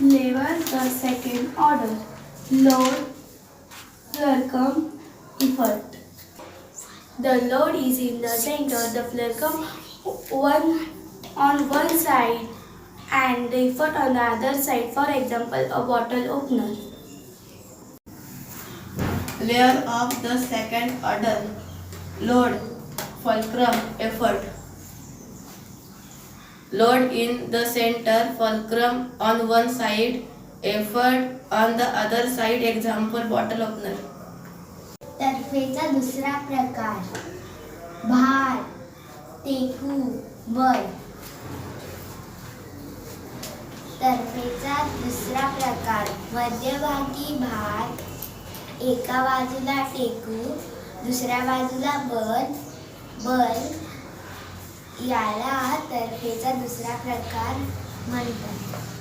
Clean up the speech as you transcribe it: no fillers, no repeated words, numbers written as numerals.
Lever, the second order. Load, flurcum, effort. The load is in the center, the flurcum on one side and the effort on the other side. For example, a bottle opener. Layer of the second order. Load, fulcrum, effort. Load in the center, fulcrum on one side, effort on the other side. Example, bottle opener. तर्फेचा दुसरा प्रकार भार, टेकू, बल. तर्फेचा दुसरा प्रकार मध्यभागी भार, एका बाजूला टेकू, दुसऱ्या बाजूला बल. याला तर्फेचा दुसरा प्रकार म्हणतात.